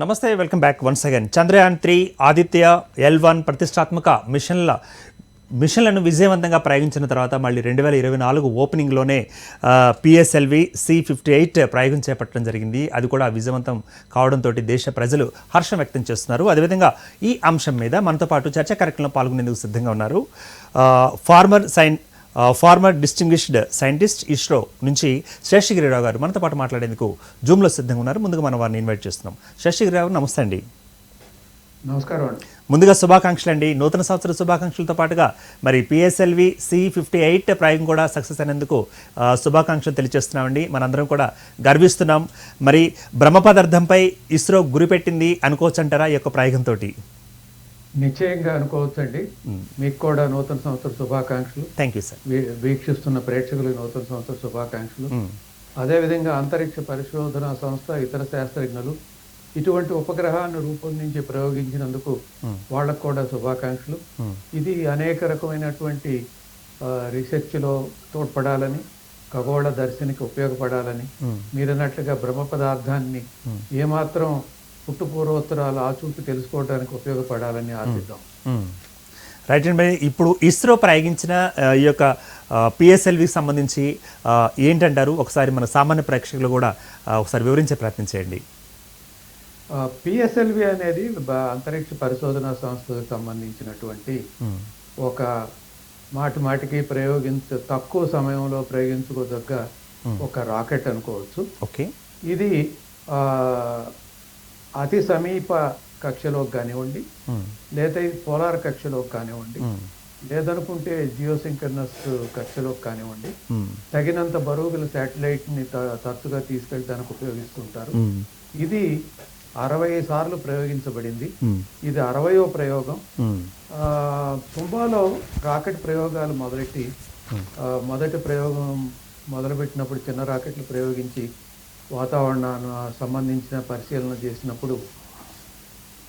నమస్తే, welcome back once again. Chandrayaan 3 Aditya L1 ప్రతిష్టాత్మక మిషన్లను విజయవంతంగా ప్రయోగించిన తర్వాత మళ్ళీ 2024 ఓపెనింగ్లోనే PSLV C-58 ప్రయోగం చేపట్టడం జరిగింది. అది కూడా విజయవంతం కావడంతో దేశ ప్రజలు హర్షం వ్యక్తం చేస్తున్నారు. అదేవిధంగా ఈ అంశం మీద మనతో పాటు చర్చా కార్యక్రమంలో పాల్గొనేందుకు సిద్ధంగా ఉన్నారు ఫార్మర్ డిస్టింగ్విష్డ్ సైంటిస్ట్ ఇస్రో నుంచి శేషగిరిరావు గారు మనతో పాటు మాట్లాడేందుకు జూమ్లో సిద్ధంగా ఉన్నారు. ముందుగా మనం వారిని ఇన్వైట్ చేస్తున్నాం. శేషగిరిరావు, నమస్తే అండి. నమస్కారం అండి. ముందుగా శుభాకాంక్షలు అండి. నూతన సంవత్సర శుభాకాంక్షలతో పాటుగా మరి PSLV C-58 ప్రయోగం కూడా సక్సెస్ అయినందుకు శుభాకాంక్షలు తెలియజేస్తున్నామండి. మనందరం కూడా గర్విస్తున్నాం. మరి బ్రహ్మ పదార్థంపై ఇస్రో గురిపెట్టింది అనుకోవచ్చు అంటారా ఈ యొక్క ప్రయోగంతో? నిశ్చయంగా అనుకోవచ్చండి. మీకు కూడా నూతన సంవత్సర శుభాకాంక్షలు. Thank you sir. వీక్షిస్తున్న ప్రేక్షకులకు నూతన సంవత్సర శుభాకాంక్షలు. అదేవిధంగా అంతరిక్ష పరిశోధన సంస్థ, ఇతర శాస్త్రజ్ఞులు ఇటువంటి ఉపగ్రహాన్ని రూపొందించి ప్రయోగించినందుకు వాళ్ళకు కూడా శుభాకాంక్షలు. ఇది అనేక రకమైనటువంటి రీసెర్చ్లో తోడ్పడాలని, ఖగోళ దర్శనికి ఉపయోగపడాలని, మీరన్నట్లుగా బ్రహ్మ పదార్థాన్ని ఏమాత్రం పుట్టుపూర్వోత్తరాలు ఆచూకీ తెలుసుకోవడానికి ఉపయోగపడాలని ఆశిద్దాం. రైట్ అండి. ఇప్పుడు ఇస్రో ప్రయోగించిన ఈ యొక్క PSLVకి సంబంధించి ఏంటంటారు? ఒకసారి మన సామాన్య ప్రేక్షకులు కూడా ఒకసారి వివరించే ప్రయత్నం చేయండి. PSLV అనేది అంతరిక్ష పరిశోధన సంస్థకు సంబంధించినటువంటి ఒక మాటికి తక్కువ సమయంలో ప్రయోగించుకోదగ్గ ఒక రాకెట్ అనుకోవచ్చు. ఓకే. ఇది అతి సమీప కక్షలోకి కానివ్వండి, లేదా పోలార్ కక్షలోకి కానివ్వండి, లేదనుకుంటే జియోసింక్రనస్ కక్షలోకి కానివ్వండి, తగినంత బరువు గల శాటిలైట్ని తరచుగా తీసుకెళ్ళడానికి ఉపయోగిస్తుంటారు. ఇది 60 సార్లు ప్రయోగించబడింది. ఇది 60వ ప్రయోగం. తుంబాలో రాకెట్ ప్రయోగాలు మొదటి ప్రయోగం మొదలుపెట్టినప్పుడు చిన్న రాకెట్లు ప్రయోగించి వాతావరణాన్ని సంబంధించిన పరిశీలన చేసినప్పుడు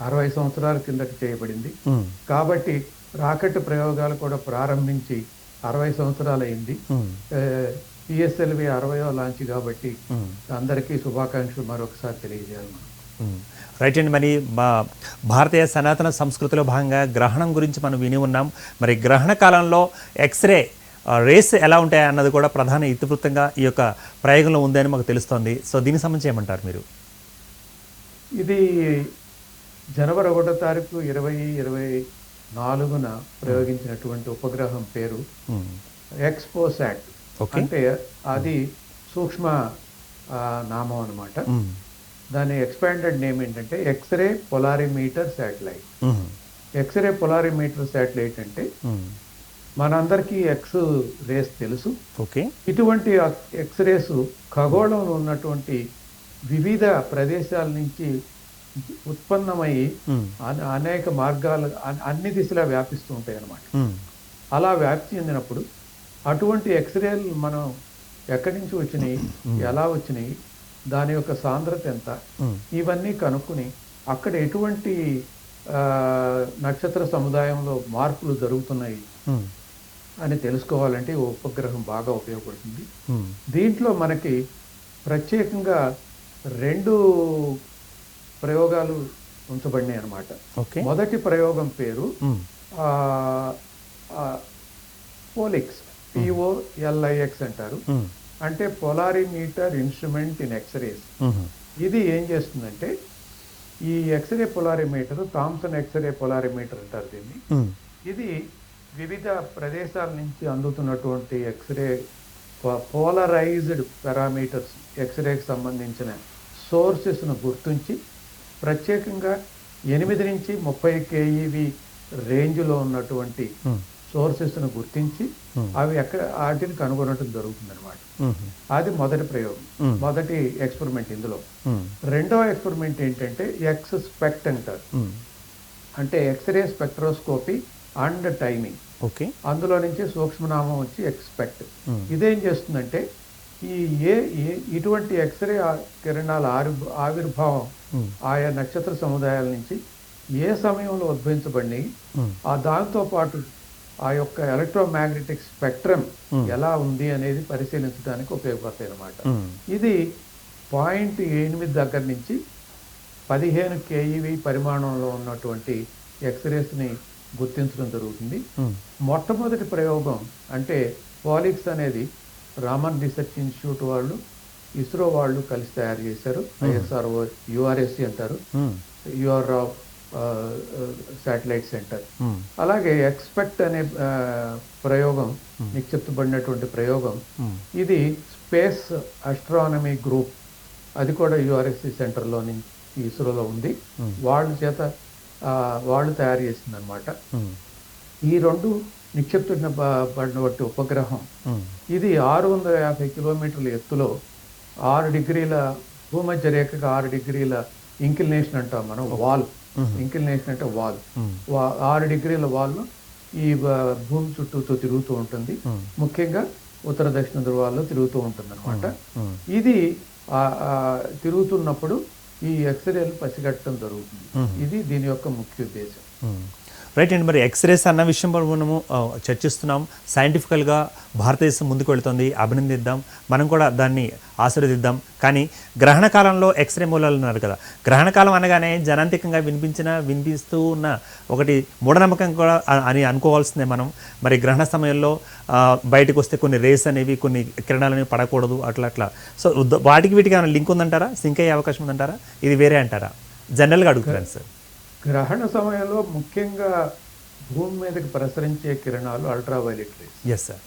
60 సంవత్సరాల కిందట చేయబడింది. కాబట్టి రాకెట్ ప్రయోగాలు కూడా ప్రారంభించి 60 సంవత్సరాలు అయింది. PSLV 60వ లాంచ్ కాబట్టి అందరికీ శుభాకాంక్షలు మరొకసారి తెలియజేయాలి. రైట్ అండి. మరి మా భారతీయ సనాతన సంస్కృతిలో భాగంగా గ్రహణం గురించి మనం విని ఉన్నాం. మరి గ్రహణ కాలంలో ఎక్స్రే రేస్ ఎలా ఉంటాయి అన్నది కూడా ప్రధాన ఇతివృత్తంగా ఈ యొక్క ప్రయోగంలో ఉందని మాకు తెలుస్తోంది. సో దీనికి సంబంధించి ఏమంటారు మీరు? ఇది జనవరి 1వ తారీఖు 2024న ప్రయోగించినటువంటి ఉపగ్రహం పేరు ఎక్స్పోసాట్. అంటే అది సూక్ష్మ నామం అన్నమాట. దాని ఎక్స్పాండెడ్ నేమ్ ఏంటంటే X ray polarimeter satellite. X ray polarimeter satellite అంటే మనందరికీ ఎక్స్ రేస్ తెలుసు. ఓకే. ఇటువంటి ఎక్స్రేస్ ఖగోళంలో ఉన్నటువంటి వివిధ ప్రదేశాల నుంచి ఉత్పన్నమై అనేక మార్గాలు అన్ని దిశలా వ్యాపిస్తూ ఉంటాయి అన్నమాట. అలా వ్యాప్తి చెందినప్పుడు అటువంటి ఎక్స్రేలు మనం ఎక్కడి నుంచి వచ్చినాయి, ఎలా వచ్చినాయి, దాని యొక్క సాంద్రత ఎంత, ఇవన్నీ కనుక్కుని అక్కడ ఎటువంటి నక్షత్ర సముదాయంలో మార్పులు జరుగుతున్నాయి అని తెలుసుకోవాలంటే ఉపగ్రహం బాగా ఉపయోగపడుతుంది. దీంట్లో మనకి ప్రత్యేకంగా 2 ప్రయోగాలు ఉంచబడినాయి అన్నమాట. మొదటి ప్రయోగం పేరు పోలిక్స్, POLIX అంటారు. అంటే పొలారిమీటర్ ఇన్స్ట్రుమెంట్ ఇన్ ఎక్స్రేస్. ఇది ఏం చేస్తుందంటే ఈ X ray polarimeter, Thomson X ray polarimeter అంటారు దీన్ని. ఇది వివిధ ప్రదేశాల నుంచి అందుతున్నటువంటి ఎక్స్రే పోలరైజ్డ్ పారామీటర్స్, ఎక్స్రేకి సంబంధించిన సోర్సెస్ను గుర్తించి ప్రత్యేకంగా 8 నుంచి 30 keV రేంజ్లో ఉన్నటువంటి సోర్సెస్ను గుర్తించి వాటిని కనుగొనడం జరుగుతుంది అనమాట. అది మొదటి ప్రయోగం, మొదటి ఎక్స్పెరిమెంట్. ఇందులో రెండవ ఎక్స్పెరిమెంట్ ఏంటంటే ఎక్స్ స్పెక్ట్ అంటారు. అంటే ఎక్స్రే స్పెక్ట్రోస్కోపీ అండ్ టైమింగ్. అందులో నుంచి సూక్ష్మనామం వచ్చి ఎక్స్పెక్ట్. ఇదేం చేస్తుందంటే ఇటువంటి ఎక్స్రే కిరణాల ఆవిర్భావం ఆయా నక్షత్ర సముదాయాల నుంచి ఏ సమయంలో ఉద్భవించబడినాయి, దాంతో పాటు ఆ యొక్క ఎలక్ట్రోమాగ్నెటిక్ స్పెక్ట్రమ్ ఎలా ఉంది అనేది పరిశీలించడానికి ఉపయోగపడతాయి అన్నమాట. ఇది 0.8 దగ్గర నుంచి 15 కేఈవి పరిమాణంలో ఉన్నటువంటి ఎక్స్రేస్ని గుర్తించడం జరుగుతుంది. మొట్టమొదటి ప్రయోగం అంటే పాలిక్స్ అనేది రామన్ రీసెర్చ్ ఇన్స్టిట్యూట్ వాళ్ళు, ఇస్రో వాళ్ళు కలిసి తయారు చేశారు. ISRO URSC అంటారు, యూఆర్ శాటిలైట్ సెంటర్. అలాగే ఎక్స్పెక్ట్ అనే ప్రయోగం, నిక్షిప్తబడినటువంటి ప్రయోగం, ఇది స్పేస్ ఆస్ట్రానమీ గ్రూప్, అది కూడా URSC సెంటర్లోని ఇస్రోలో ఉంది. వాళ్ళ చేత వాళ్ళు తయారు చేసింది అనమాట. ఈ రెండు నిక్షిప్తబడినటువంటి ఉపగ్రహం ఇది 650 కిలోమీటర్ల ఎత్తులో 6 డిగ్రీల భూమధ్య రేఖకు 6 డిగ్రీల ఇంక్లినేషన్ అంటాం మనం, వాల్. ఇంక్లినేషన్ అంటే వాల్. 6 డిగ్రీల వాల్ ఈ భూమి చుట్టూతో తిరుగుతూ ఉంటుంది. ముఖ్యంగా ఉత్తర దక్షిణ ధ్రువాల్లో తిరుగుతూ ఉంటుంది అనమాట. ఇది తిరుగుతున్నప్పుడు ఈ ఎక్స్రేలు పసిగట్టడం జరుగుతుంది. ఇది దీని యొక్క ముఖ్య ఉద్దేశం. రైట్ అండి. మరి ఎక్స్రేస్ అన్న విషయం మనము చర్చిస్తున్నాం. సైంటిఫికల్గా భారతదేశం ముందుకు వెళుతుంది, అభినందిద్దాం, మనం కూడా దాన్ని ఆశీర్వదిద్దాం. కానీ గ్రహణ కాలంలో ఎక్స్రే మూలాలు ఉన్నారు కదా, గ్రహణ కాలం అనగానే జనాంతికంగా వినిపిస్తూ ఉన్న ఒకటి మూఢనమ్మకం కూడా అని అనుకోవాల్సిందే మనం. మరి గ్రహణ సమయంలో బయటకు వస్తే కొన్ని రేస్ అనేవి, కొన్ని కిరణాలు అనేవి పడకూడదు, అట్లా. సో వాటికి వీటికి ఏమైనా లింక్ ఉందంటారా? సింక్ అయ్యే అవకాశం ఉందంటారా? ఇది వేరే అంటారా? జనరల్గా అడుగుతున్నాను సార్. గ్రహణ సమయంలో ముఖ్యంగా భూమి మీదకి ప్రసరించే కిరణాలు ultraviolet rays. Yes sir.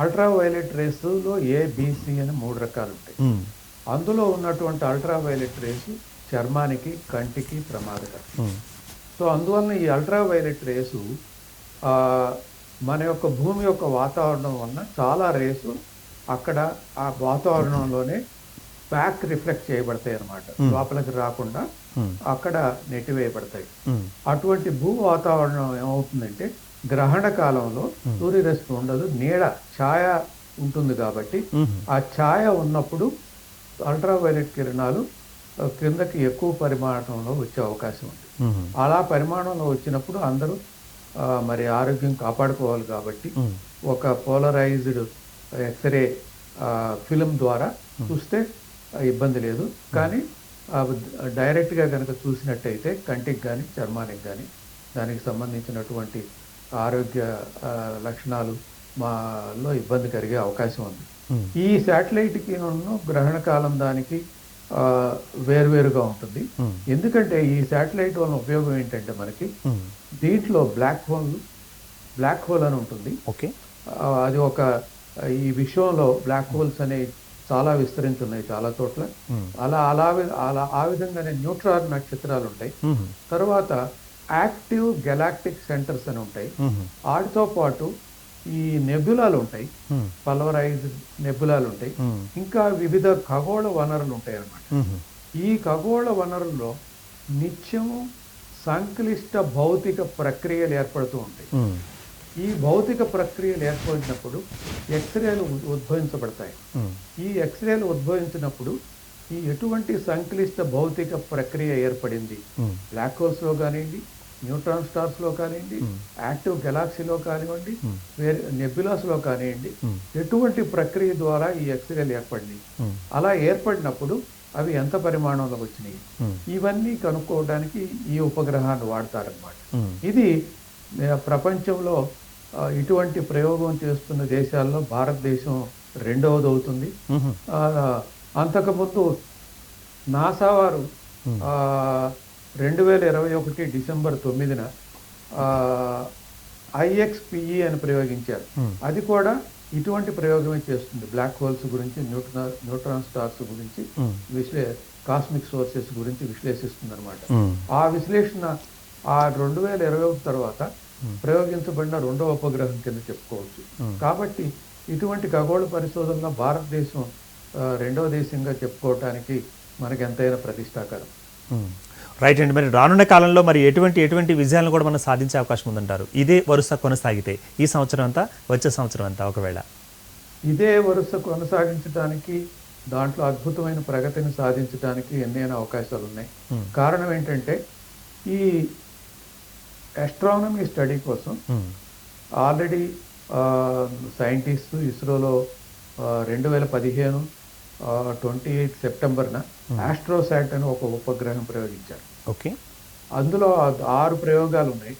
Ultraviolet రేస్లో ABC అని 3 రకాలు ఉంటాయి. అందులో ఉన్నటువంటి అల్ట్రావైలెట్ రేసు చర్మానికి, కంటికి ప్రమాదకరం. సో అందువలన ఈ అల్ట్రావైలెట్ రేసు మన యొక్క భూమి యొక్క వాతావరణం వలన చాలా రేసు అక్కడ ఆ వాతావరణంలోనే బ్యాక్ రిఫ్లెక్ట్ చేయబడతాయి అన్నమాట, లోపలికి రాకుండా అక్కడ నెట్టివేయబడతాయి. అటువంటి భూ వాతావరణం ఏమవుతుందంటే గ్రహణ కాలంలో సూర్యరశ్మి ఉండదు, నీడ ఛాయ ఉంటుంది. కాబట్టి ఆ ఛాయ ఉన్నప్పుడు అల్ట్రావైలెట్ కిరణాలు క్రిందకి ఎక్కువ పరిమాణంలో వచ్చే అవకాశం ఉంది. అలా పరిమాణంలో వచ్చినప్పుడు అందరూ మరి ఆరోగ్యం కాపాడుకోవాలి. కాబట్టి ఒక పోలరైజ్డ్ ఎక్స్రే ఫిల్మ్ ద్వారా చూస్తే ఇబ్బంది లేదు. కానీ డైరెక్ట్గా కనుక చూసినట్టయితే కంటికి కానీ, చర్మానికి కానీ దానికి సంబంధించినటువంటి ఆరోగ్య లక్షణాలు మాలో ఇబ్బంది కలిగే అవకాశం ఉంది. ఈ శాటిలైట్కి గ్రహణ కాలం దానికి వేరువేరుగా ఉంటుంది. ఎందుకంటే ఈ శాటిలైట్ వలన ఉపయోగం ఏంటంటే మనకి దీంట్లో బ్లాక్ హోల్ అని ఉంటుంది. ఓకే. అది ఒక ఈ విశ్వంలో బ్లాక్ హోల్స్ అనేవి చాలా విస్తరించున్నాయి చాలా చోట్ల. ఆ విధంగానే న్యూట్రాన్ నక్షత్రాలు ఉంటాయి. తర్వాత యాక్టివ్ గెలాక్టిక్ సెంటర్స్ అని ఉంటాయి. వాటితో పాటు ఈ నెబ్యులాలు ఉంటాయి, పల్వరైజ్డ్ నెబ్యులాలు ఉంటాయి. ఇంకా వివిధ ఖగోళ వనరులు ఉంటాయి అన్నమాట. ఈ ఖగోళ వనరుల్లో నిత్యము సంక్లిష్ట భౌతిక ప్రక్రియలు ఏర్పడుతూ ఉంటాయి. ఈ భౌతిక ప్రక్రియలు ఏర్పడినప్పుడు ఎక్స్రేలు ఉద్భవించబడతాయి. ఈ ఎక్స్రేలు ఉద్భవించినప్పుడు ఈ ఎటువంటి సంక్లిష్ట భౌతిక ప్రక్రియ ఏర్పడింది, బ్లాక్ హోల్స్లో కానివ్వండి, న్యూట్రాన్ స్టార్స్లో కానివ్వండి, యాక్టివ్ గెలాక్సీలో కానివ్వండి, వేరే నెబ్యులాస్లో కానివ్వండి, ఎటువంటి ప్రక్రియ ద్వారా ఈ ఎక్స్రేలు ఏర్పడింది, అలా ఏర్పడినప్పుడు అవి ఎంత పరిమాణంలో వచ్చినాయి, ఇవన్నీ కనుక్కోవడానికి ఈ ఉపగ్రహాన్ని వాడతారన్నమాట. ఇది ప్రపంచంలో ఇటువంటి ప్రయోగం చేస్తున్న దేశాల్లో భారతదేశం 2వది అవుతుంది. అంతకుముందు నాసా వారు 2021 డిసెంబర్ 9న IXPE అని ప్రయోగించారు. అది కూడా ఇటువంటి ప్రయోగమే చేస్తుంది. బ్లాక్ హోల్స్ గురించి, న్యూట్రాన్ స్టార్స్ గురించి, కాస్మిక్ సోర్సెస్ గురించి విశ్లేషిస్తుంది అనమాట. ఆ విశ్లేషణ 2021 తర్వాత ప్రయోగించబడిన 2వ ఉపగ్రహం కింద చెప్పుకోవచ్చు. కాబట్టి ఇటువంటి ఖగోళ పరిశోధనలో భారతదేశం 2వ దేశంగా చెప్పుకోవటానికి మనకి ఎంతైనా ప్రతిష్టాకరం. రైట్ అండి. మరి రానున్న కాలంలో మరి ఎటువంటి విజయాలను కూడా మనం సాధించే అవకాశం ఉందంటారు? ఇదే వరుస కొనసాగితే ఈ సంవత్సరం అంతా, వచ్చే సంవత్సరం అంతా ఒకవేళ ఇదే వరుస కొనసాగించడానికి, దాంట్లో అద్భుతమైన ప్రగతిని సాధించడానికి ఎన్నైనా అవకాశాలు ఉన్నాయి. కారణం ఏంటంటే ఈ ఆస్ట్రానమీ స్టడీ కోసం ఆల్రెడీ సైంటిస్టు ఇస్రోలో 2015 28 సెప్టెంబర్న ఆస్ట్రోసాట్ అని ఒక ఉపగ్రహం ప్రయోగించారు. ఓకే. అందులో 6 ప్రయోగాలు ఉన్నాయి.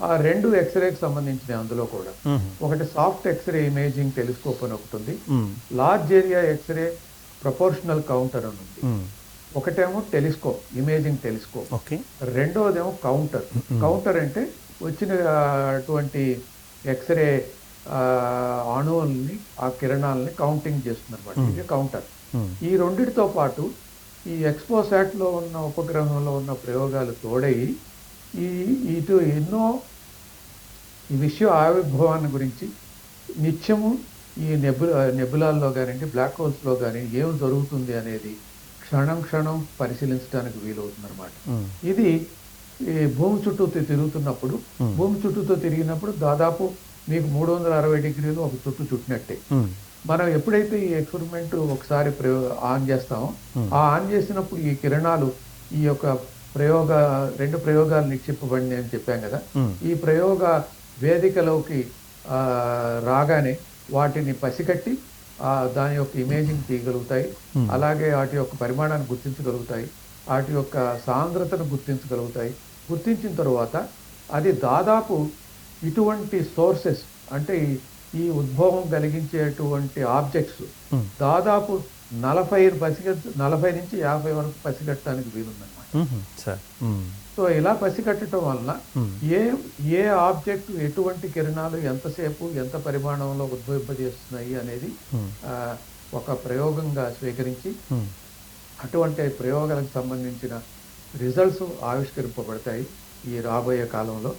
ఆ 2 ఎక్స్రేకి సంబంధించినవి అందులో కూడా. ఒకటి సాఫ్ట్ ఎక్స్రే ఇమేజింగ్ టెలిస్కోప్ అని ఒకటి ఉంది. Large area X-ray proportional counter అని ఉంది. ఒకటేమో టెలిస్కోప్, ఇమేజింగ్ టెలిస్కోప్. రెండోదేమో కౌంటర్. కౌంటర్ అంటే వచ్చిన అటువంటి ఎక్స్రే అణువుల్ని, ఆ కిరణాలని కౌంటింగ్ చేస్తున్నారు. ఇది కౌంటర్. ఈ రెండిటితో పాటు ఈ ఎక్స్పోసాట్ లో ఉన్న ఉపగ్రహంలో ఉన్న ప్రయోగాలు తోడయి ఇటు ఎన్నో ఈ విశ్వ ఆవిర్భావాన్ని గురించి నిత్యము ఈ నెబులాల్లో కానివ్వండి, బ్లాక్ హోల్స్లో కానీ ఏం జరుగుతుంది అనేది క్షణం క్షణం పరిశీలించడానికి వీలవుతుంది అనమాట. ఇది ఈ భూమి చుట్టూ తిరుగుతున్నప్పుడు, భూమి చుట్టూతో తిరిగినప్పుడు దాదాపు మీకు 360 డిగ్రీలు ఒక చుట్టూ చుట్టినట్టే. మనం ఎప్పుడైతే ఈ ఎక్స్పెరిమెంట్ ఒకసారి ఆన్ చేస్తామో, ఆ ఆన్ చేసినప్పుడు ఈ కిరణాలు ఈ యొక్క రెండు ప్రయోగాలు నిక్షిప్పబడినాయి అని చెప్పాం కదా. ఈ ప్రయోగ వేదికలోకి రాగానే వాటిని పసిగట్టి దాని యొక్క ఇమేజింగ్ తీయగలుగుతాయి. అలాగే వాటి యొక్క పరిమాణాన్ని గుర్తించగలుగుతాయి, వాటి యొక్క సాంద్రతను గుర్తించగలుగుతాయి. గుర్తించిన తరువాత అది దాదాపు ఇటువంటి సోర్సెస్ అంటే ఈ ఉద్భవం కలిగించేటువంటి ఆబ్జెక్ట్స్ దాదాపు 40 నుంచి 50 వరకు పసిగట్టడానికి వీలుందన్నమాట. సో ఇలా పసిగట్టడం వలన ఏ ఆబ్జెక్ట్ ఎటువంటి కిరణాలు ఎంతసేపు ఎంత పరిమాణంలో ఉద్భవింపజేస్తున్నాయి అనేది ఒక ప్రయోగంగా స్వీకరించి అటువంటి ప్రయోగాలకు సంబంధించిన రిజల్ట్స్ ఆవిష్కరింపబడతాయి ఈ రాబోయే కాలంలో.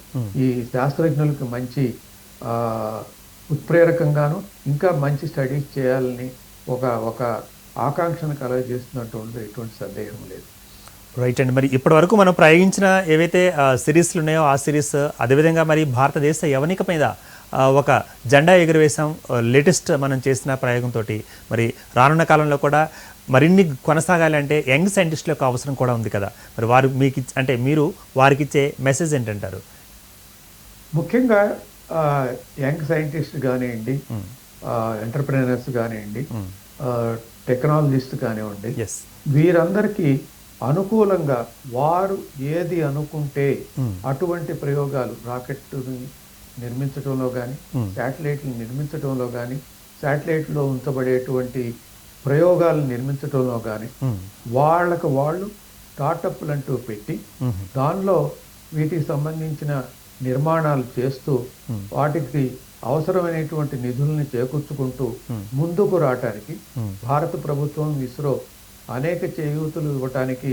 ఈ శాస్త్రజ్ఞులకు మంచి ఉత్ప్రేరకంగాను ఇంకా మంచి స్టడీస్ చేయాలని ఒక ఆకాంక్షను కలగజేస్తున్నటువంటి ఎటువంటి సందేహం లేదు. రైట్ అండి. మరి ఇప్పటి వరకు మనం ప్రయోగించిన ఏవైతే సిరీస్లు ఉన్నాయో ఆ సిరీస్, అదేవిధంగా మరి భారతదేశ యవనిక మీద ఒక జెండా ఎగురవేశాం లేటెస్ట్ మనం చేసిన ప్రయోగంతో. మరి రానున్న కాలంలో కూడా మరిన్ని కొనసాగాలంటే యంగ్ సైంటిస్టుల యొక్క అవసరం కూడా ఉంది కదా. మరి వారు మీకు అంటే మీరు వారికి ఇచ్చే మెసేజ్ ఏంటంటారు? ముఖ్యంగా యంగ్ సైంటిస్ట్ కానివ్వండి, ఎంటర్ప్రెనర్స్ కానివ్వండి, టెక్నాలజిస్ట్ కానివ్వండి, వీరందరికీ అనుకూలంగా వారు ఏది అనుకుంటే అటువంటి ప్రయోగాలు రాకెట్ని నిర్మించడంలో కానీ, శాటిలైట్లు నిర్మించడంలో కానీ, శాటిలైట్లో ఉంచబడేటువంటి ప్రయోగాలను నిర్మించడంలో కానీ వాళ్ళకు వాళ్ళు స్టార్టప్లు అంటూ పెట్టి దానిలో వీటికి సంబంధించిన నిర్మాణాలు చేస్తూ వాటికి అవసరమైనటువంటి నిధుల్ని చేకూర్చుకుంటూ ముందుకు రావటానికి భారత ప్రభుత్వం, ఇస్రో అనేక చేయూతలు ఇవ్వటానికి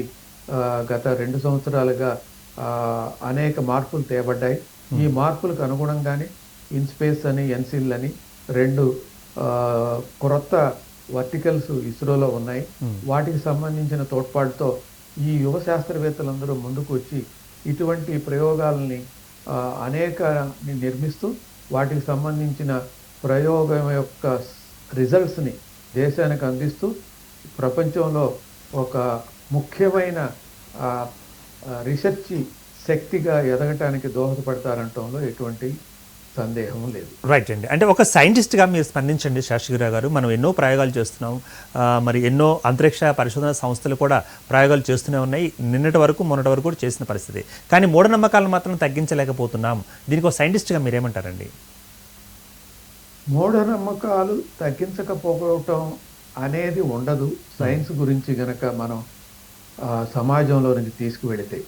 గత 2 సంవత్సరాలుగా అనేక మార్పులు తేబడ్డాయి. ఈ మార్పులకు అనుగుణంగానే ఇన్స్పేస్ అని, ఎన్సిల్ అని 2 కొత్త వర్టికల్స్ ఇస్రోలో ఉన్నాయి. వాటికి సంబంధించిన తోడ్పాటుతో ఈ యువ శాస్త్రవేత్తలందరూ ముందుకు వచ్చి ఇటువంటి ప్రయోగాలని అనేక నిర్మిస్తూ వాటికి సంబంధించిన ప్రయోగం యొక్క రిజల్ట్స్ని దేశానికి అందిస్తూ ప్రపంచంలో ఒక ముఖ్యమైన రీసెర్చ్ శక్తిగా ఎదగటానికి దోహదపడతారంటంలో ఎటువంటి సందేహం లేదు. రైట్ అండి. అంటే ఒక సైంటిస్ట్గా మీరు స్పందించండి శాస్త్రిరావు గారు. మనం ఎన్నో ప్రయోగాలు చేస్తున్నాం, మరి ఎన్నో అంతరిక్ష పరిశోధన సంస్థలు కూడా ప్రయోగాలు చేస్తూనే ఉన్నాయి. మొన్నటి వరకు కూడా చేసిన పరిస్థితి. కానీ మూఢనమ్మకాలను మాత్రం తగ్గించలేకపోతున్నాం. దీనికి ఒక సైంటిస్ట్గా మీరేమంటారండి? మూఢనమ్మకాలు తగ్గించకపోవటం అనేది ఉండదు. సైన్స్ గురించి గనక మనం సమాజంలో నుంచి తీసుకువెళితే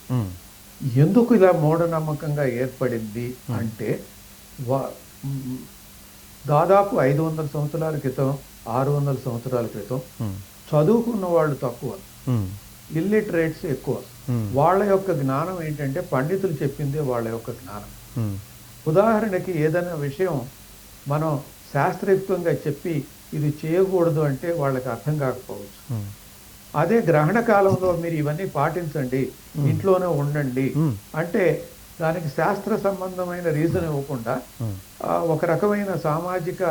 ఎందుకు ఇలా మూఢనమ్మకంగా ఏర్పడింది అంటే దాదాపు 500 సంవత్సరాల క్రితం, 600 సంవత్సరాల క్రితం చదువుకున్న వాళ్ళు తక్కువ, ఇల్లిటరేట్స్ ఎక్కువ. వాళ్ళ యొక్క జ్ఞానం ఏంటంటే పండితులు చెప్పిందే వాళ్ళ యొక్క జ్ఞానం. ఉదాహరణకి ఏదైనా విషయం మనం శాస్త్రయుక్తంగా చెప్పి ఇది చేయకూడదు అంటే వాళ్ళకి అర్థం కాకపోవచ్చు. అదే గ్రహణ కాలంలో మీరు ఇవన్నీ పాటించండి, ఇంట్లోనే ఉండండి అంటే దానికి శాస్త్ర సంబంధమైన రీజన్ ఇవ్వకుండా ఒక రకమైన సామాజిక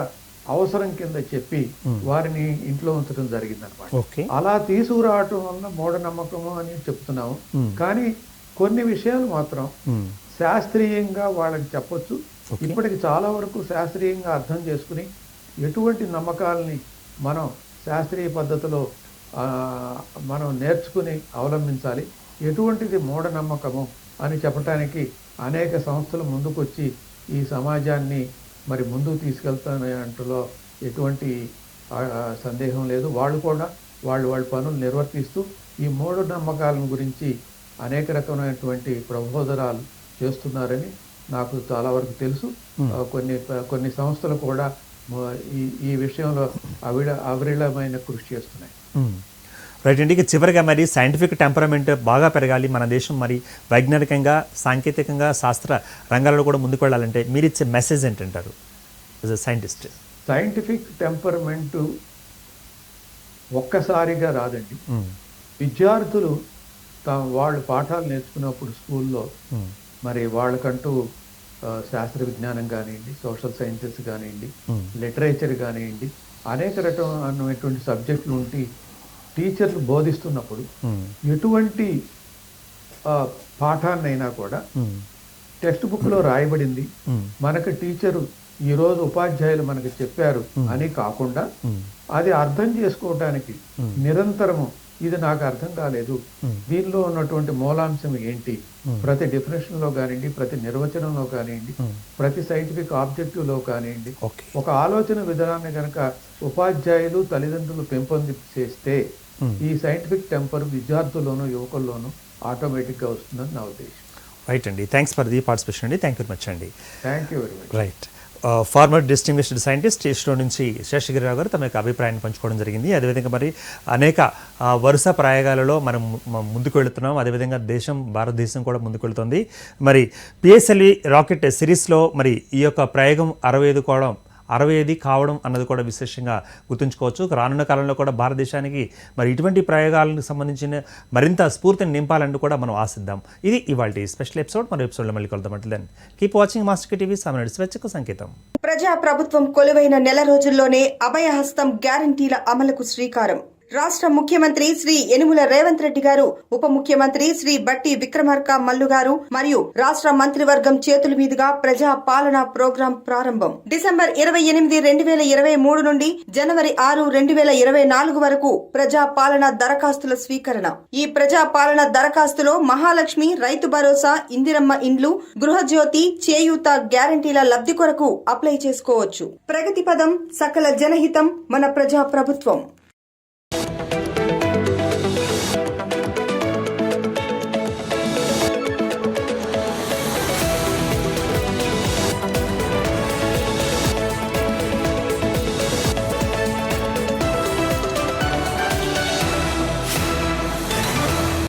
అవసరం కింద చెప్పి వారిని ఇంట్లో ఉంచడం జరిగిందనమాట. అలా తీసుకురావటం వల్ల మూఢనమ్మకము అని చెప్తున్నాము. కానీ కొన్ని విషయాలు మాత్రం శాస్త్రీయంగా వాళ్ళకి చెప్పొచ్చు. ఇప్పటికి చాలా వరకు శాస్త్రీయంగా అర్థం చేసుకుని ఎటువంటి నమ్మకాలని మనం శాస్త్రీయ పద్ధతిలో మనం నేర్చుకుని అవలంబించాలి. ఎటువంటిది మూఢనమ్మకము అని చెప్పటానికి అనేక సంస్థలు ముందుకొచ్చి ఈ సమాజాన్ని మరి ముందుకు తీసుకెళ్తానంటలో ఎటువంటి సందేహం లేదు. వాళ్ళు కూడా వాళ్ళ పనులు నిర్వర్తిస్తూ ఈ మూఢనమ్మకాల గురించి అనేక రకమైనటువంటి ప్రబోధనాలు చేస్తున్నారని నాకు చాలా వరకు తెలుసు. కొన్ని సంస్థలు కూడా ఈ విషయంలో అవిరళమైన కృషి చేస్తున్నాయి. రైట్ అండి. ఇక చివరిగా మరి సైంటిఫిక్ టెంపరమెంట్ బాగా పెరగాలి, మన దేశం మరి వైజ్ఞానికంగా సాంకేతికంగా శాస్త్ర రంగాల్లో కూడా ముందుకు వెళ్ళాలంటే మీరు ఇచ్చే మెసేజ్ ఏంటంటారు as a scientist? Scientific temperament ఒక్కసారిగా రాదండి. విద్యార్థులు వాళ్ళు పాఠాలు నేర్చుకున్నప్పుడు స్కూల్లో మరి వాళ్ళకంటూ శాస్త్ర విజ్ఞానం కానివ్వండి, సోషల్ సైన్సెస్ కానివ్వండి, లిటరేచర్ కానివ్వండి, అనేక రకమైనటువంటి సబ్జెక్టులు ఉండి టీచర్లు బోధిస్తున్నప్పుడు ఎటువంటి పాఠాన్నైనా కూడా టెక్స్ట్ బుక్లో రాయబడింది మనకు టీచరు ఈరోజు ఉపాధ్యాయులు మనకు చెప్పారు అని కాకుండా అది అర్థం చేసుకోవటానికి నిరంతరము ఇది నాకు అర్థం కాలేదు, దీనిలో ఉన్నటువంటి మూలాంశం ఏంటి, ప్రతి డెఫినేషన్ లో కానివ్వండి, ప్రతి నిర్వచనంలో కానివ్వండి, ప్రతి సైంటిఫిక్ ఆబ్జెక్టివ్ లో కానివ్వండి, ఒక ఆలోచన విధానాన్ని కనుక ఉపాధ్యాయులు తల్లిదండ్రులు పెంపొందించేస్తే ఈ సైంటిఫిక్ టెంపర్ విద్యార్థుల్లోనూ యువకుల్లోనూ ఆటోమేటిక్గా వస్తుందని నా ఉద్దేశం. రైట్ అండి. థ్యాంక్స్ ఫర్ ది పార్టిసిపేషన్ అండి. థ్యాంక్ యూ మచ్ అండి. Thank you very much. Right. Farmer distinguished scientist ISRO నుంచి శేషగిరిరావు గారు తమ యొక్క అభిప్రాయాన్ని పంచుకోవడం జరిగింది. అదేవిధంగా మరి అనేక వరుస ప్రయోగాలలో మనం ముందుకు వెళుతున్నాం. అదేవిధంగా భారతదేశం కూడా ముందుకు వెళుతుంది. మరి పిఎస్ఎల్వి రాకెట్ సిరీస్లో మరి ఈ యొక్క ప్రయోగం 65 కావడం అన్నది కూడా విశేషంగా గుర్తుంచుకోవచ్చు. రానున్న కాలంలో కూడా భారతదేశానికి మరి ఇటువంటి ప్రయోగాలకు సంబంధించిన మరింత స్ఫూర్తిని నింపాలని కూడా మనం ఆశిద్దాం. ఇది ఇవాల్టి స్పెషల్ ఎపిసోడ్. మరో ఎపిసోడ్లో మళ్ళీ కలుద్దాం. Then keep watching Master TV. సామాన్యుడి స్వేచ్ఛకు సంకేతం. ప్రజా ప్రభుత్వం కొలువైన నెల రోజుల్లోనే అభయహస్తం గ్యారంటీల అమలుకు శ్రీకారం. రాష్ట్ర ముఖ్యమంత్రి శ్రీ యనుమల రేవంత్ రెడ్డి గారు, ఉప ముఖ్యమంత్రి శ్రీ బట్టి విక్రమార్క మల్లు గారు మరియు రాష్ట్ర మంత్రివర్గం చేతుల మీదుగా ప్రజా పాలన ప్రోగ్రాం ప్రారంభం. డిసెంబర్ 28, 2023 నుండి జనవరి 6, 2024 వరకు ప్రజా పాలన దరఖాస్తుల స్వీకరణ. ఈ ప్రజా పాలన దరఖాస్తులో మహాలక్ష్మి, రైతు భరోసా, ఇందిరమ్మ ఇండ్లు, గృహజ్యోతి, చేయూత గ్యారంటీల లబ్ధి కొరకు అప్లై చేసుకోవచ్చు. ప్రగతి పదం, సకల జనహితం, మన ప్రజా ప్రభుత్వం.